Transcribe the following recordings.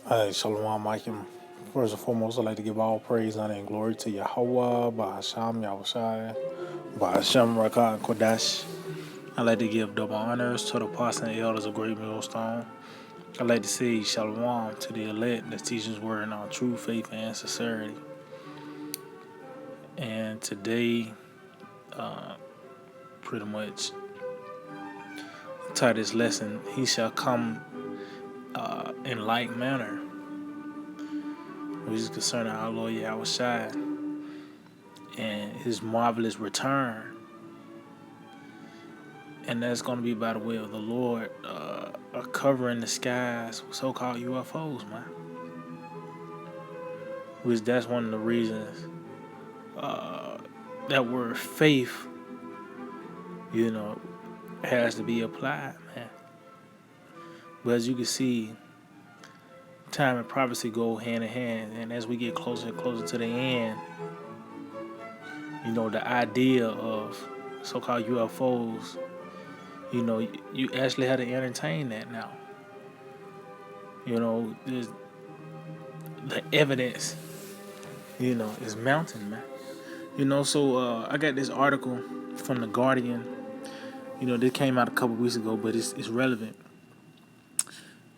Hey, Shalom, Micah. First and foremost, I'd like to give all praise, honor, and glory to Yahweh, Bahasham, Yahushai, Bahasham, Rakah, and Kodash. I'd like to give double honors to the apostles and elders of Great Millstone. I'd like to say Shalom to the elect that teaches word in our true faith and sincerity. And today, pretty much, title this lesson, He shall come in like manner, which is concerning our Lord Yahushai and His marvelous return. And that's going to be by the way of the Lord covering the skies with so-called UFOs, man. Which that's one of the reasons that word faith, has to be applied, man. But as you can see, time and prophecy go hand in hand. And as we get closer and closer to the end, the idea of so-called UFOs, you actually have to entertain that now. There's the evidence, is mounting, man. So I got this article from The Guardian. This came out a couple weeks ago, but it's relevant.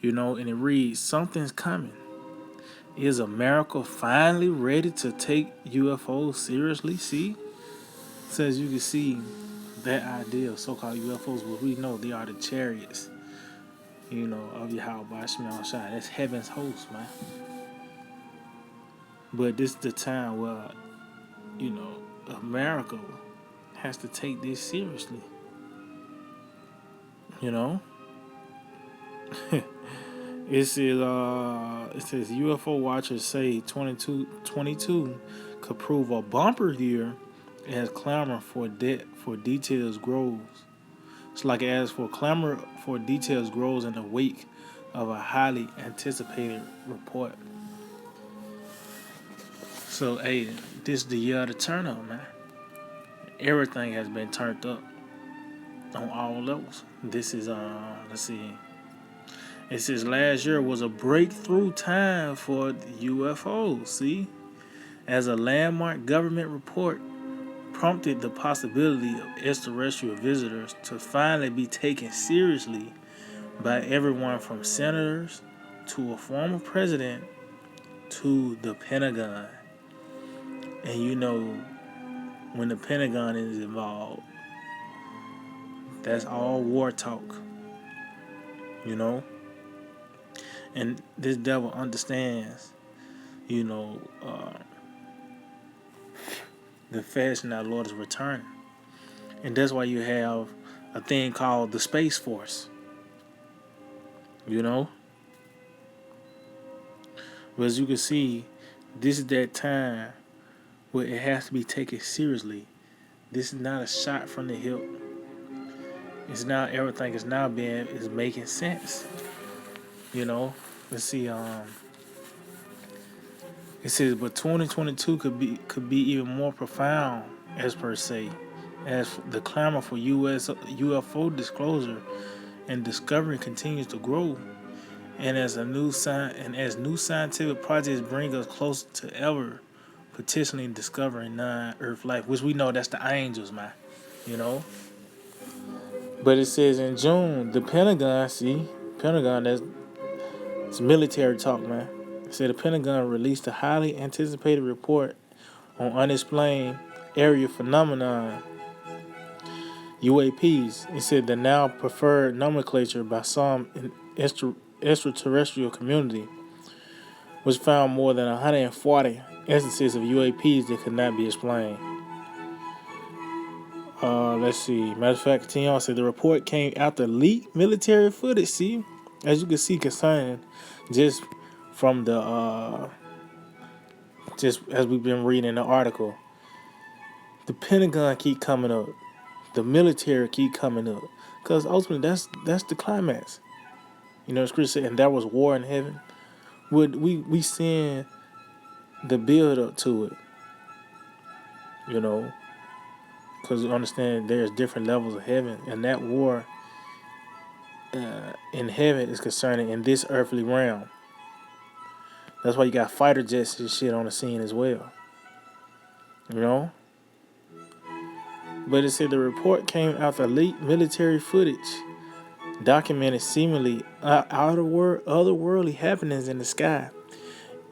And it reads, something's coming. Is America finally ready to take UFOs seriously? See? So as you can see, that idea of so-called UFOs, what we know, they are the chariots, of Yahweh Shema Shai. That's heaven's host, man. But this is the time where, America has to take this seriously. It says UFO watchers say 2022 could prove a bumper year as clamor for details grows. It's like as for clamor for details grows in the wake of a highly anticipated report. So hey, this is the year of the turn up, man. Everything has been turned up on all levels. This is let's see. It says last year was a breakthrough time for the UFOs, see? As a landmark government report prompted the possibility of extraterrestrial visitors to finally be taken seriously by everyone from senators to a former president to the Pentagon. And when the Pentagon is involved, that's all war talk, And this devil understands, the fashion our Lord is returning. And that's why you have a thing called the Space Force. But as you can see, this is that time where it has to be taken seriously. This is not a shot from the hip. It's now everything is making sense. Let's see. It says, but 2022 could be even more profound, as per se, as the clamor for U.S. UFO disclosure and discovery continues to grow, and as new scientific projects bring us closer to ever potentially discovering non-Earth life, which we know that's the angels, man. But it says in June, the Pentagon, it's military talk, man. It said the Pentagon released a highly anticipated report on unexplained area phenomenon, UAPs. It said the now preferred nomenclature by some in extraterrestrial community, which found more than 140 instances of UAPs that could not be explained. Let's see. Matter of fact, Tion said the report came after leaked military footage. See, as you can see, concerning just from the just as we've been reading the article, the Pentagon keep coming up, the military keep coming up, because ultimately that's the climax. The scripture said, and that was war in heaven. Would we seeing the build up to it? Because we understand there's different levels of heaven, and that war in heaven is concerning in this earthly realm. That's why you got fighter jets and shit on the scene as well. You know? But it said the report came after leaked military footage documented seemingly otherworldly happenings in the sky,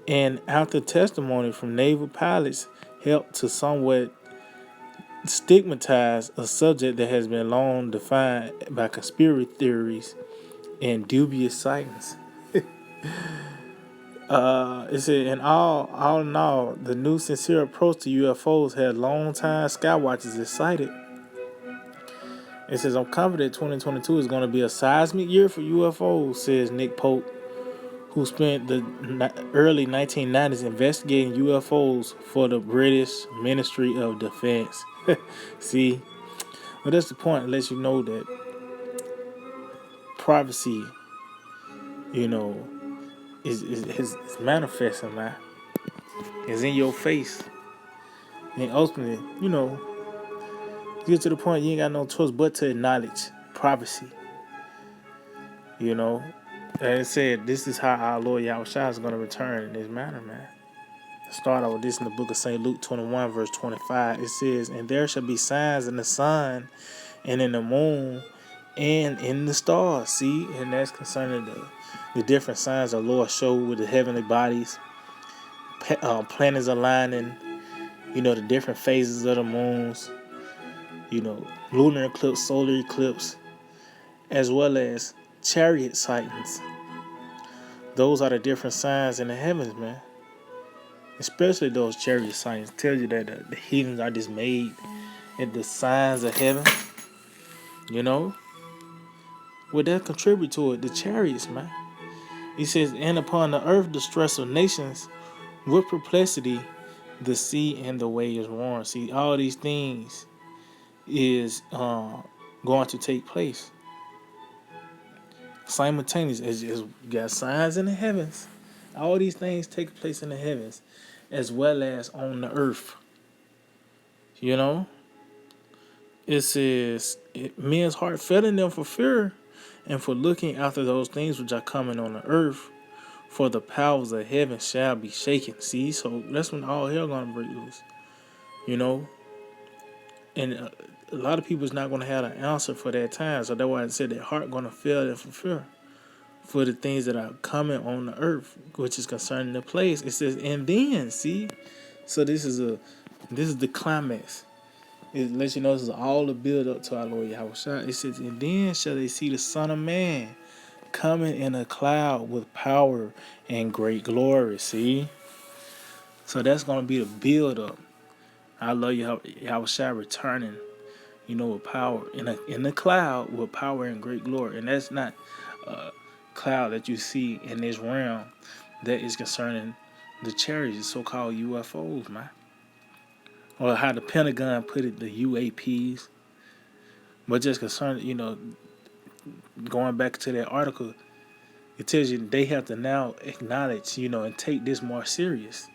and after testimony from naval pilots helped to somewhat stigmatize a subject that has been long defined by conspiracy theories and dubious sightings. It said, all in all, the new sincere approach to UFOs had long-time skywatchers excited. It says, I'm confident 2022 is going to be a seismic year for UFOs, says Nick Pope, who spent the early 1990s investigating UFOs for the British Ministry of Defense. See, well, that's the point. It lets you know that privacy, you know, is manifesting, man. It's in your face. And ultimately, you know, you get to the point you ain't got no choice but to acknowledge privacy. You know, and it said this is how our Lord Yahushua is going to return in this manner, man. Start out with this in the book of St. Luke 21, verse 25. It says, and there shall be signs in the sun and in the moon and in the stars. See, and that's concerning the different signs the Lord showed with the heavenly bodies, planets aligning, you know, the different phases of the moons, you know, lunar eclipse, solar eclipse, as well as chariot sightings. Those are the different signs in the heavens, man. Especially those chariot signs tell you that the heathens are dismayed at the signs of heaven. You know, would that contribute to it? The chariots, man. He says, and upon the earth distress of nations, with perplexity, the sea and the waves roar. See, all these things is going to take place simultaneously. As you got signs in the heavens, all these things take place in the heavens, as well as on the earth. You know, it says, men's heart failing them for fear and for looking after those things which are coming on the earth, for the powers of heaven shall be shaken. See, so that's when all hell gonna break loose. You know, and a lot of people is not gonna have an answer for that time. So that's why I said their heart gonna fail them for fear, for the things that are coming on the earth, which is concerning the place. It says, and then see, so this is the climax. It lets you know this is all the build up to our Lord Yahushua. It says, and then shall they see the Son of Man coming in a cloud with power and great glory. See? So that's going to be the build up. Our Lord Yahushua returning, you know, with power in the cloud with power and great glory. And that's not a cloud that you see in this realm. That is concerning the chariots, so-called UFOs, man. Or how the Pentagon put it, the UAPs. But just concerning, you know, going back to that article, it tells you they have to now acknowledge, you know, and take this more serious.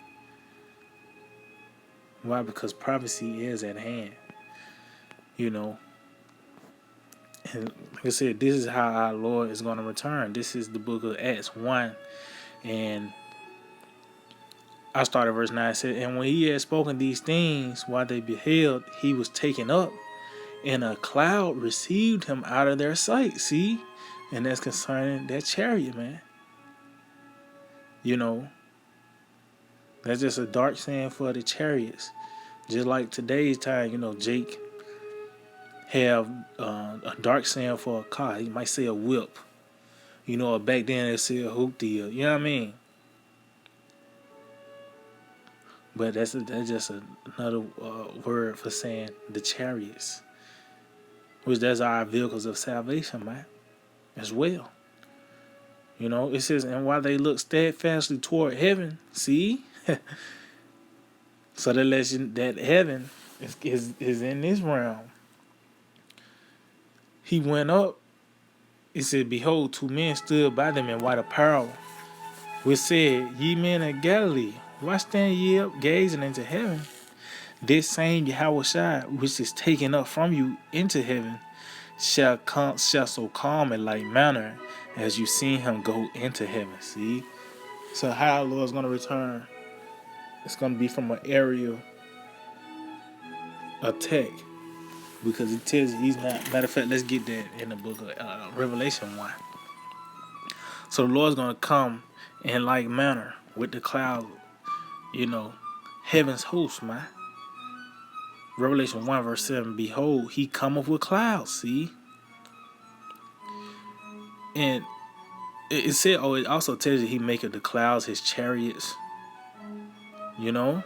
Why? Because prophecy is at hand. You know. And like I said, this is how our Lord is going to return. This is the book of Acts 1. And I started verse 9. It said, and when he had spoken these things, while they beheld, he was taken up, and a cloud received him out of their sight. See? And that's concerning that chariot, man. You know, that's just a dark saying for the chariots. Just like today's time, you know, Jake have a dark saying for a car. He might say a whip. You know, back then they say a hoopty. You know what I mean? But that's just another word for saying the chariots, which that's our vehicles of salvation, man, as well. You know, it says, and while they look steadfastly toward heaven, see, so that lets you that heaven is in this realm. He went up. It said, behold, two men stood by them in white apparel, which said, ye men of Galilee, why stand ye up gazing into heaven? This same Yahushua, which is taken up from you into heaven, shall so calm and light manner as you see him go into heaven. See? So how the Lord's going to return? It's going to be from an aerial attack, because it tells you he's not. Matter of fact, let's get that in the book of Revelation 1. So the Lord's going to come in like manner with the clouds, heaven's host, man. Revelation 1 verse 7, behold, he cometh with clouds, see? And it said, it also tells you he maketh the clouds his chariots. Matter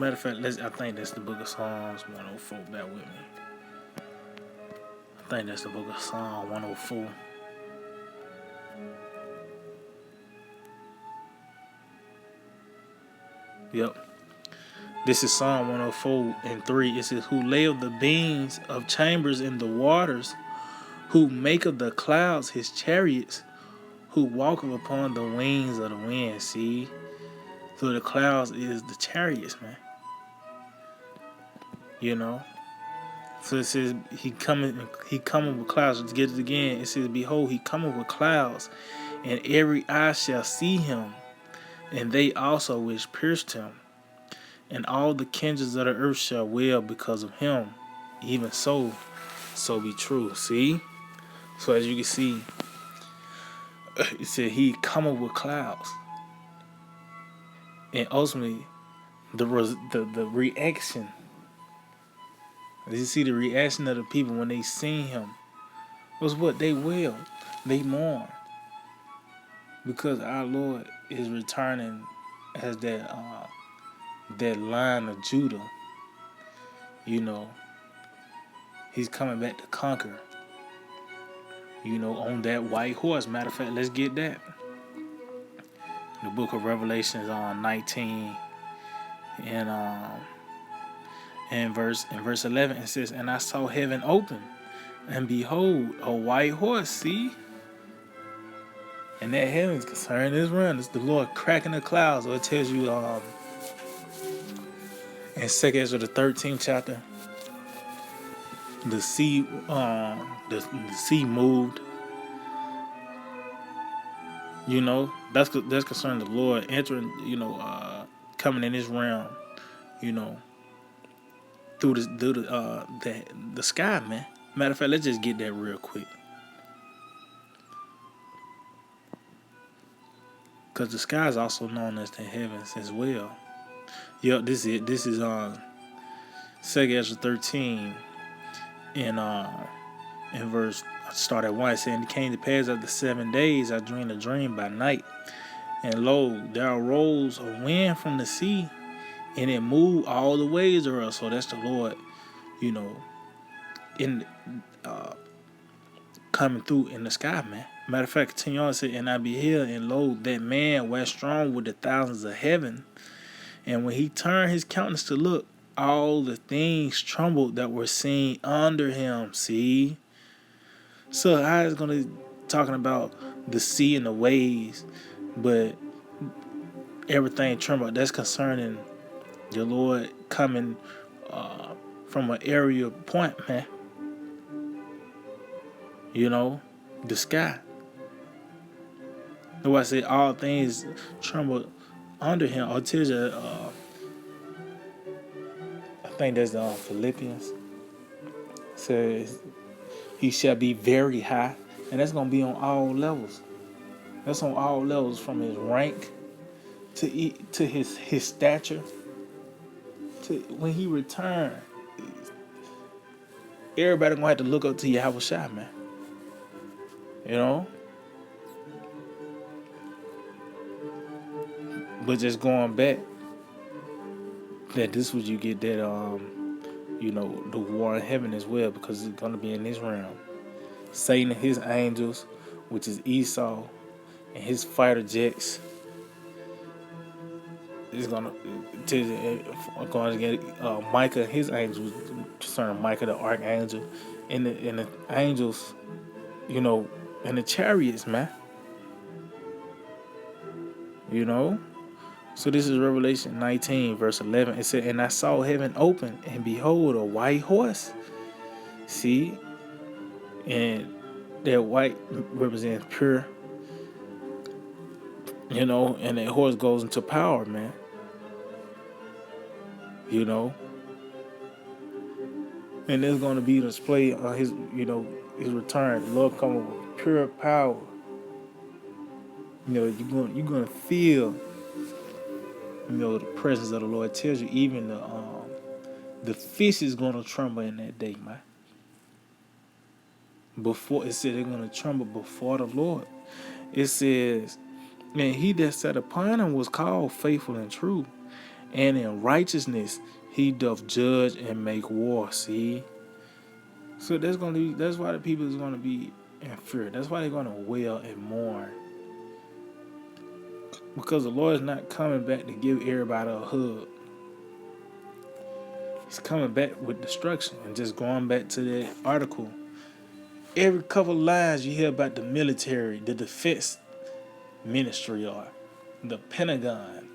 of fact, I think that's the book of Psalms 104. Bear with me. I think that's the book of Psalm 104. Yep. This is Psalm 104 and 3. It says, who layeth the beams of chambers in the waters, who maketh the clouds his chariots, who walketh upon the wings of the wind. See? So the clouds is the chariots, man. So it says he coming with clouds. Let's get it again. It says, behold, he cometh with clouds, and every eye shall see him, and they also which pierced him, and all the kindreds of the earth shall wail because of him. Even so be true. See? So as you can see, it said he cometh with clouds. And ultimately, the reaction. You see the reaction of the people when they seen him was what? They wailed. They mourned. Because our Lord is returning as that Lion of Judah. He's coming back to conquer. On that white horse. Matter of fact, let's get that. The book of Revelation is on 19 and in verse 11 it says, and I saw heaven open, and behold, a white horse. See? And that heaven's concerned is run. It's the Lord cracking the clouds. So it tells you in 2 Ezra the 13th chapter, the sea moved. That's concerning the Lord entering, coming in His realm, through the sky, man. Matter of fact, let's just get that real quick, because the sky is also known as the heavens as well. Yep, this is it. This is 2 Ezra 13 in verse. Start at 1, saying, it came to pass after 7 days, I dreamed a dream by night, and lo, there arose a wind from the sea, and it moved all the ways thereof. So that's the Lord, in coming through in the sky, man. Matter of fact, continue on to say, and I beheld, and lo, that man was strong with the thousands of heaven, and when he turned his countenance to look, all the things trembled that were seen under him. See? So I was going to talking about the sea and the waves, but everything trembled. That's concerning the Lord coming from an aerial point, man. The sky. The way I said all things trembled under him. Or tells you, I think that's Philippians. Says he shall be very high, and that's going to be on all levels. That's on all levels, from his rank to his stature. To when he return, everybody going to have to look up to Yahweh Shai, man. But just going back, that this was you get that the war in heaven as well, because it's going to be in this realm. Satan and his angels, which is Esau, and his fighter jets, is going to get Micah and his angels, concerning Micah the archangel, and the angels, and the chariots, man. So this is Revelation 19, verse 11. It said, and I saw heaven open, and behold, a white horse. See? And that white represents pure. and that horse goes into power, man. You know, and there's going to be a display on his return. The Lord coming with pure power. You're gonna feel, the presence of the Lord. It tells you even the fish is gonna tremble in that day, man. Before it said they're gonna tremble before the Lord. It says, and he that sat upon him was called faithful and true, and in righteousness he doth judge and make war. See, so that's why the people is gonna be in fear. That's why they're gonna wail and mourn, because the Lord is not coming back to give everybody a hug. He's coming back with destruction. And just going back to that article, every couple of lines you hear about the military, the defense ministry, or the Pentagon,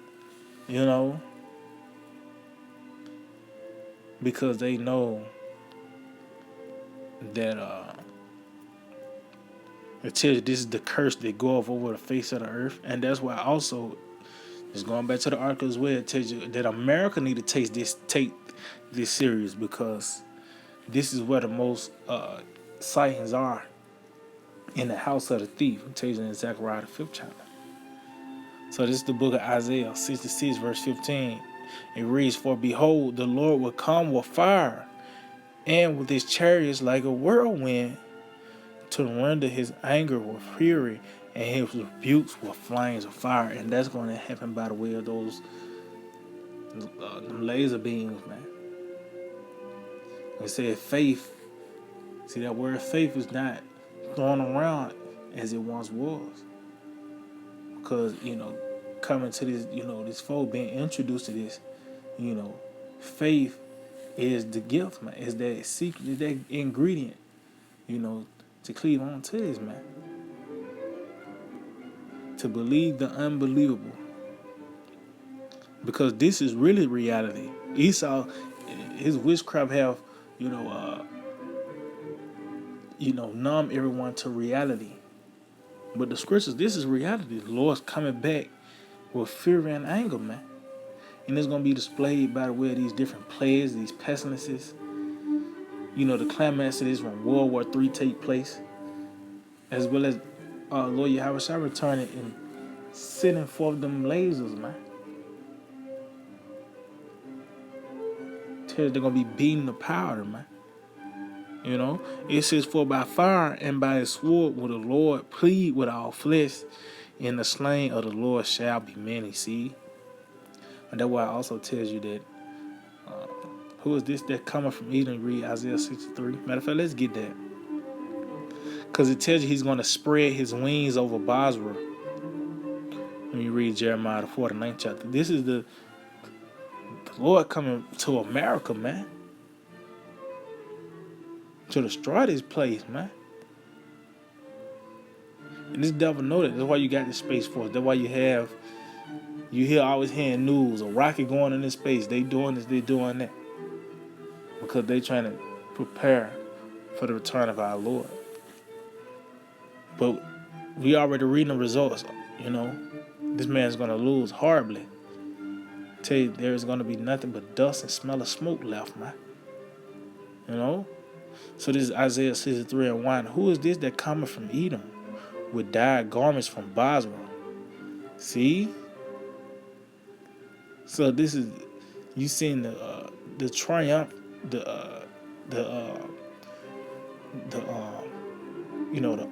because they know that it tells you this is the curse that go off over the face of the earth. And that's why also, just going back to the article as well, it tells you that America need to take this serious, because this is where the most sightings are, in the house of the thief. It tells you in Zechariah the 5th chapter. So this is the book of Isaiah 66 verse 15. It reads, "For behold, the Lord will come with fire, and with his chariots like a whirlwind, to render his anger with fury, and his rebukes with flames of fire." And that's going to happen by the way of those laser beams, man. It said faith. See, that word faith is not thrown around as it once was. Because, coming to this, this folk being introduced to this, faith is the gift, man. Is that secret, is that ingredient, to cleave on to this, man. To believe the unbelievable. Because this is really reality. Esau, his witchcraft have, numb everyone to reality. But the scriptures, this is reality. The Lord's coming back with fury and anger, man. And it's going to be displayed by the way of these different plagues, these pestilences. The climax of this when World War III take place. As well as Lord Yahweh shall return it and sending forth them lasers, man. They're going to be beating the powder, man. It says, "For by fire and by his sword will the Lord plead with all flesh, and the slain of the Lord shall be many." See? And that's why it also tells you that, who is this that coming from Edom? Read Isaiah 63. Matter of fact, let's get that. Because it tells you he's going to spread his wings over Basra. When you read Jeremiah the 49th chapter. This is the Lord coming to America, man. To destroy this place, man. And this devil know that. That's why you got the Space Force. That's why you always hearing news, a rocket going into space. They doing this, they doing that. Because they trying to prepare for the return of our Lord. But we already reading the results, This man's going to lose horribly. Tell you, there's going to be nothing but dust and smell of smoke left, man. So this is Isaiah 63 and 1. "Who is this that cometh from Edom, with dyed garments from Basra?" See? So this is, you seeing the triumph, the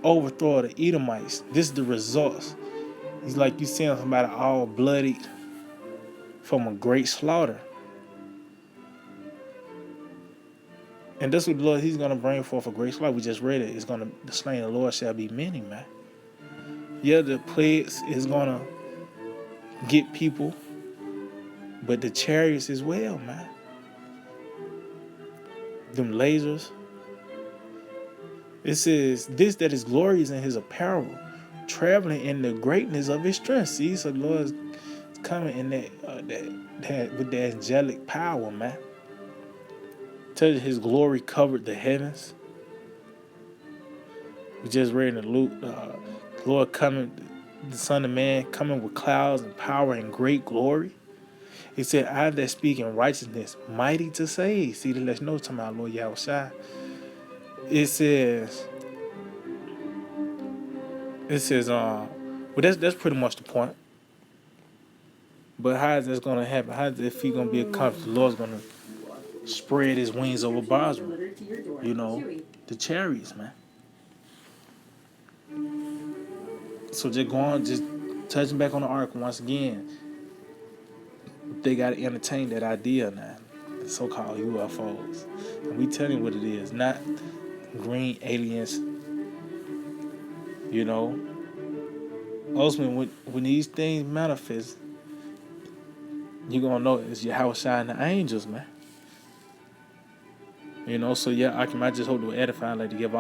overthrow of the Edomites. This is the results. It's like you seeing somebody all bloodied from a great slaughter. And that's what the Lord, he's going to bring forth a great slaughter. We just read it. The slain of the Lord shall be many, man. Yeah, the plagues is going to get people, but the chariots as well, man. Them lasers. It says, "This that is glorious in his apparel, traveling in the greatness of his strength." See, so the Lord is coming in that with the angelic power, man. Tell you his glory covered the heavens. We just read in Luke, the Lord coming the Son of Man coming with clouds and power and great glory. He said, I that speak in righteousness, mighty to save. See, to let you know, talking about Lord Yahushua. It says, well, that's pretty much the point. But how is this gonna happen? How is if he gonna be accomplished? The Lord's gonna spread his wings over Basra. You know, the chariots, man. So just going, just touching back on the ark once again. They gotta entertain that idea now, the so-called UFOs. And we tell you what it is, not green aliens. You know, ultimately, when these things manifest, you're gonna know it's Yahushua and the angels, man. You know, so yeah, I just hope to edify, like to give all